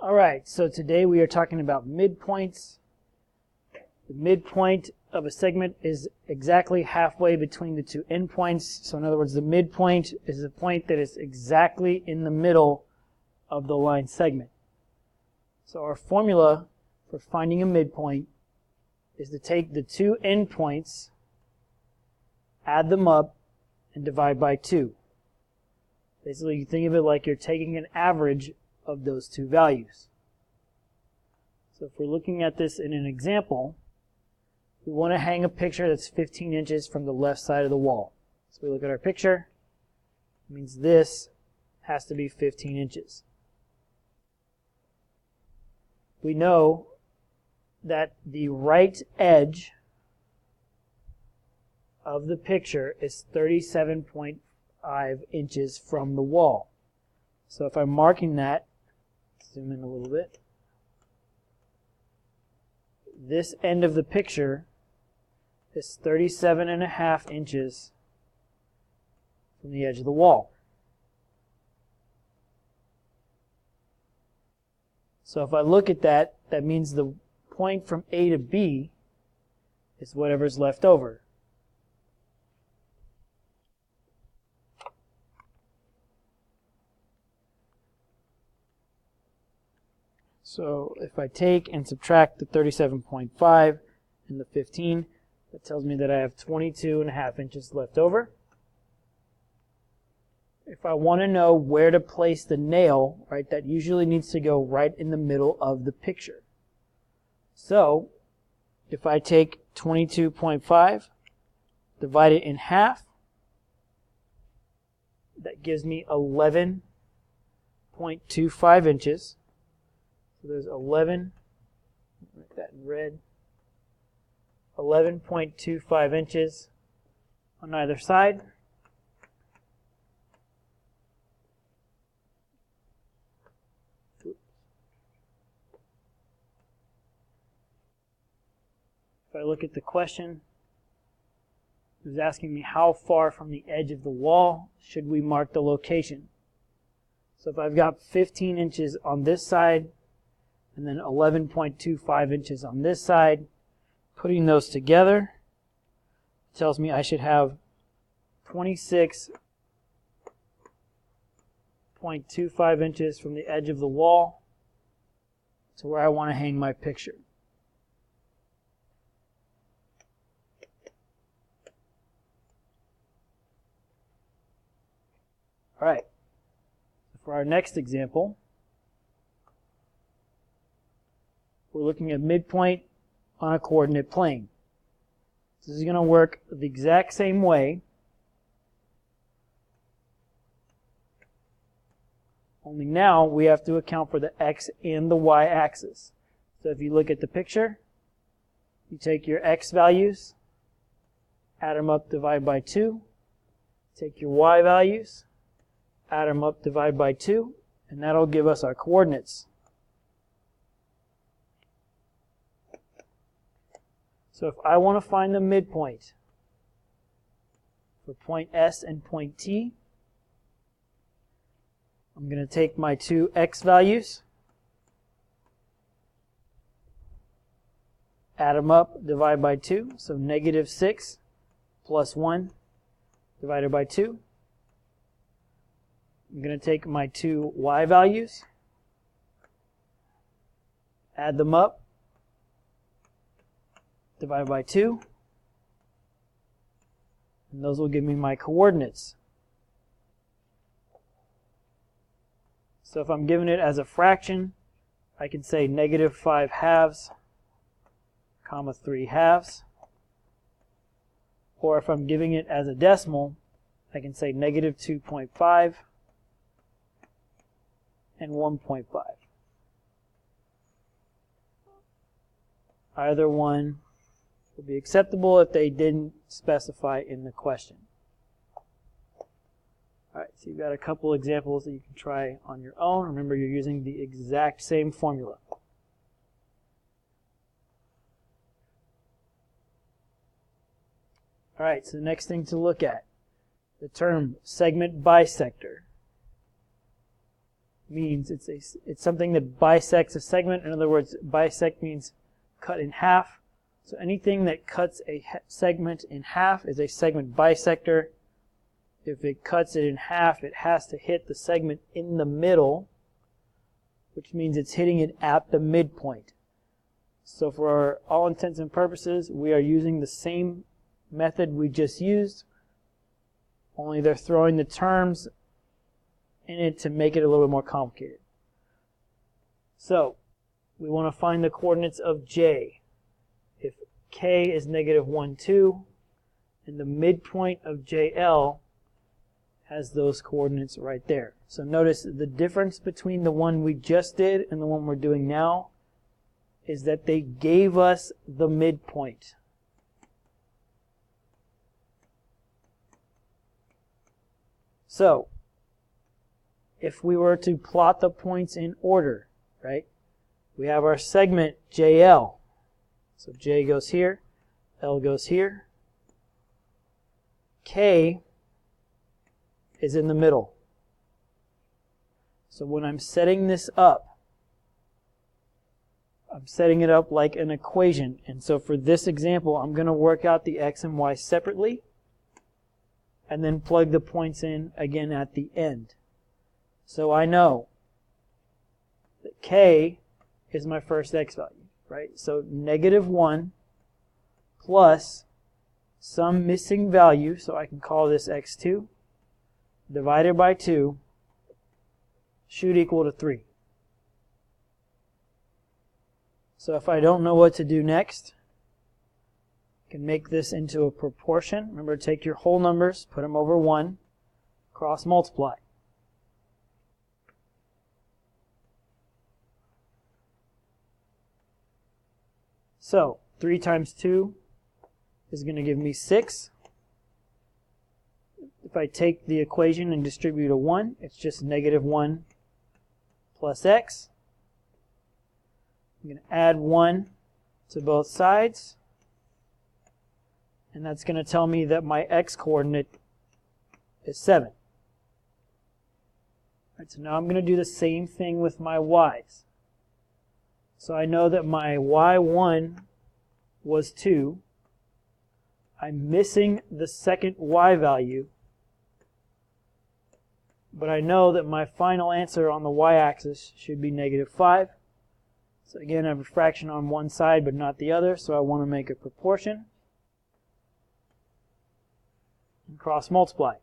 Alright, so today we are talking about midpoints. The midpoint of a segment is exactly halfway between the two endpoints. So in other words, the midpoint is a point that is exactly in the middle of the line segment. So our formula for finding a midpoint is to take the two endpoints, add them up, and divide by 2. Basically, you think of it like you're taking an average of those two values. So if we're looking at this in an example, we want to hang a picture that's 15 inches from the left side of the wall. So we look at our picture. It means this has to be 15 inches. We know that the right edge of the picture is 37.5 inches from the wall. So if I'm marking that, zoom in a little bit, this end of the picture is 37.5 inches from the edge of the wall. So if I look at that, that means the point from A to B is whatever's left over. So if I take and subtract the 37.5 and the 15, that tells me that I have 22.5 inches left over. If I want to know where to place the nail, right, that usually needs to go right in the middle of the picture. So if I take 22.5, divide it in half, that gives me 11.25 inches. So there's 11, write that in red, 11.25 inches on either side. If I look at the question, it was asking me how far from the edge of the wall should we mark the location. So if I've got 15 inches on this side, and then 11.25 inches on this side, putting those together tells me I should have 26.25 inches from the edge of the wall to where I want to hang my picture. All right, for our next example, we're looking at midpoint on a coordinate plane. This is going to work the exact same way, only now we have to account for the x and the y axis. So if you look at the picture, you take your x values, add them up, divide by 2, take your y values, add them up, divide by 2, and that'll give us our coordinates. So if I want to find the midpoint for point S and point T, I'm going to take my two x values, add them up, divide by 2, so -6 plus 1 divided by 2. I'm going to take my two y values, add them up, divided by 2, and those will give me my coordinates. So if I'm given it as a fraction, I can say -5 halves, comma 3 halves. Or if I'm giving it as a decimal, I can say -2.5 and 1.5. Either one would be acceptable if they didn't specify in the question. Alright, so you've got a couple examples that you can try on your own. Remember, you're using the exact same formula. Alright, so the next thing to look at, the term segment bisector. means it's something that bisects a segment. In other words, bisect means cut in half. So anything that cuts a segment in half is a segment bisector. If it cuts it in half, it has to hit the segment in the middle, which means it's hitting it at the midpoint. So for all intents and purposes, we are using the same method we just used, only they're throwing the terms in it to make it a little bit more complicated. So we want to find the coordinates of J. If K is negative 1, 2, and the midpoint of JL has those coordinates right there. So notice the difference between the one we just did and the one we're doing now is that they gave us the midpoint. So if we were to plot the points in order, right, we have our segment JL. So J goes here, L goes here. K is in the middle. So when I'm setting this up, I'm setting it up like an equation. And so for this example, I'm going to work out the x and y separately and then plug the points in again at the end. So I know that K is my first x value, right? So negative 1 plus some missing value, so I can call this x2, divided by 2 should equal to 3. So if I don't know what to do next, I can make this into a proportion. Remember, take your whole numbers, put them over 1, cross multiply. So 3 times 2 is going to give me 6. If I take the equation and distribute a 1, it's just negative 1 plus x. I'm going to add 1 to both sides. And that's going to tell me that my x coordinate is 7. Right, so now I'm going to do the same thing with my y's. So I know that my y1 was 2. I'm missing the second y value. But I know that my final answer on the y-axis should be negative 5. So again, I have a fraction on one side but not the other, so I want to make a proportion. And cross multiply.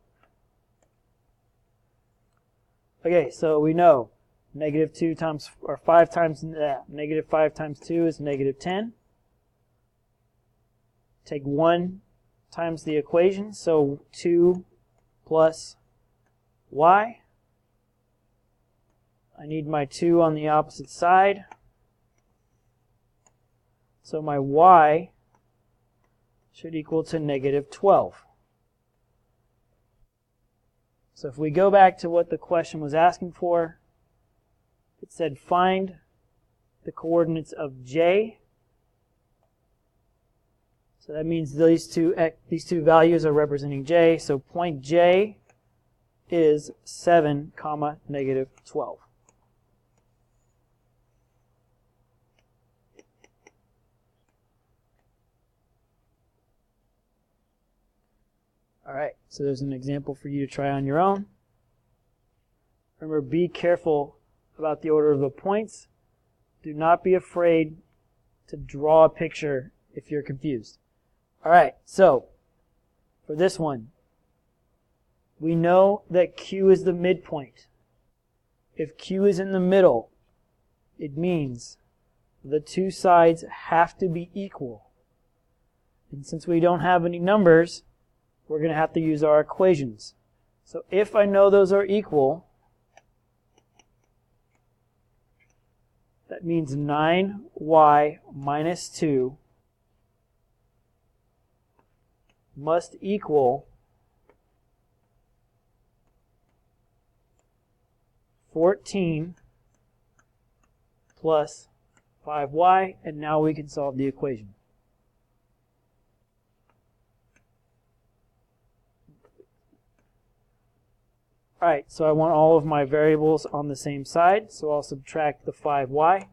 Okay, so we know negative 2 times, or 5 times, negative 5 times 2 is negative 10. Take 1 times the equation, so 2 plus y. I need my 2 on the opposite side. So my y should equal to negative 12. So if we go back to what the question was asking for, it said find the coordinates of J. So that means these two values are representing J. So point J is 7, negative 12. All right, so there's an example for you to try on your own. Remember, be careful about the order of the points. Do not be afraid to draw a picture if you're confused. All right, so for this one, we know that Q is the midpoint. If Q is in the middle, it means the two sides have to be equal. And since we don't have any numbers, we're going to have to use our equations. So if I know those are equal, that means 9y minus 2 must equal 14 plus 5y, and now we can solve the equation. Alright, so I want all of my variables on the same side, so I'll subtract the 5y.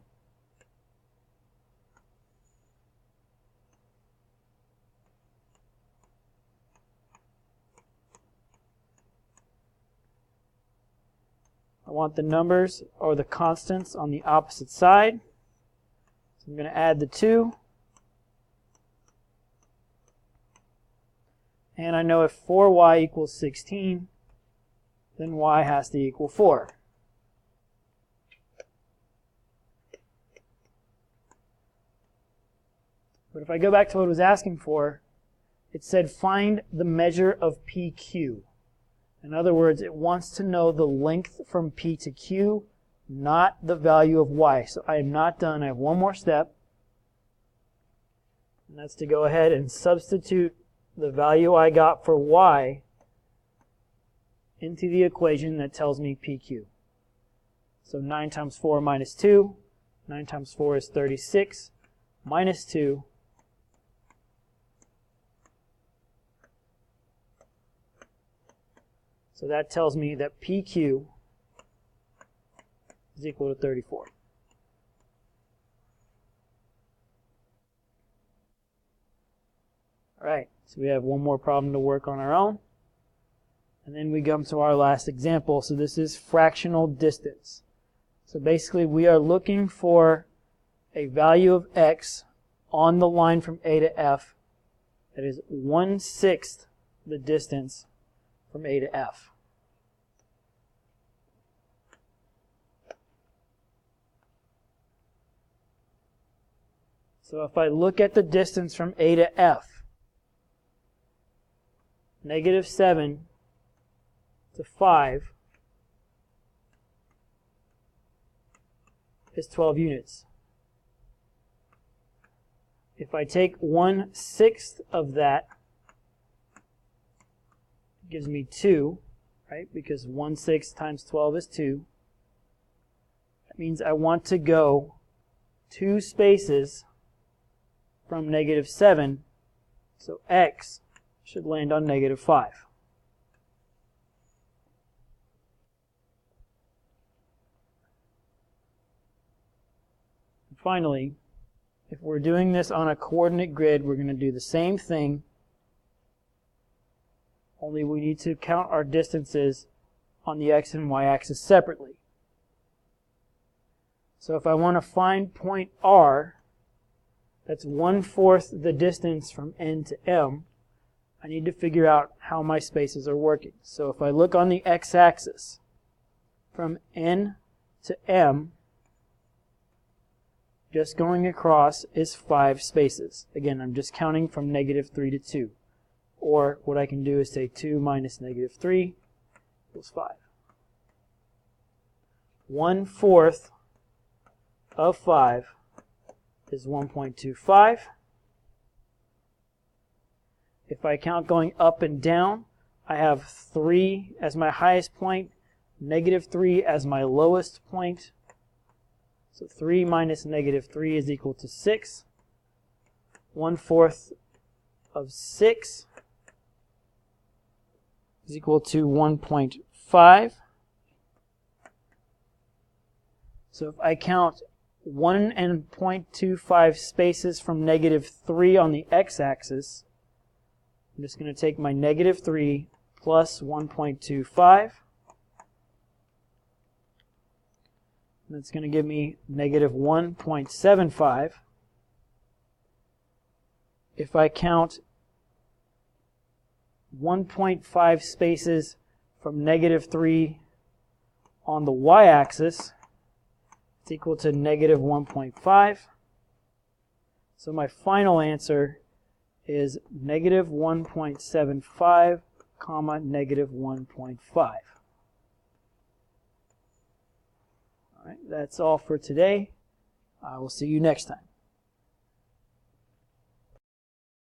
I want the numbers or the constants on the opposite side. So I'm going to add the 2. And I know if 4y equals 16, then y has to equal 4. But if I go back to what it was asking for, it said find the measure of PQ. In other words, it wants to know the length from P to Q, not the value of y. So I am not done. I have one more step. And that's to go ahead and substitute the value I got for y into the equation that tells me PQ. So 9 times 4 minus 2. 9 times 4 is 36. Minus 2. So that tells me that PQ is equal to 34. All right, so we have one more problem to work on our own. And then we come to our last example. So this is fractional distance. So basically we are looking for a value of x on the line from A to F that is 1/6 the distance from A to F. So if I look at the distance from A to F, -7 to 5 is 12 units. If I take 1/6 of that, it gives me 2, right? Because 1/6 times 12 is 2. That means I want to go 2 spaces from -7, so x should land on -5. And finally, if we're doing this on a coordinate grid, we're going to do the same thing, only we need to count our distances on the x and y axis separately. So if I want to find point R, that's 1/4 the distance from N to M, I need to figure out how my spaces are working. So if I look on the x-axis, from N to M, just going across is 5 spaces. Again, I'm just counting from -3 to 2. Or what I can do is say 2 minus -3 equals 5. 1/4 of 5 is 1.25. If I count going up and down, I have 3 as my highest point, -3 as my lowest point. So 3 minus -3 is equal to 6. 1/4 of 6 is equal to 1.5. So if I count 1 and 0.25 spaces from -3 on the x-axis, I'm just going to take my -3 plus 1.25. That's going to give me -1.75. If I count 1.5 spaces from -3 on the y-axis, it's equal to -1.5. So my final answer is -1.75, -1.5. All right, that's all for today. I will see you next time.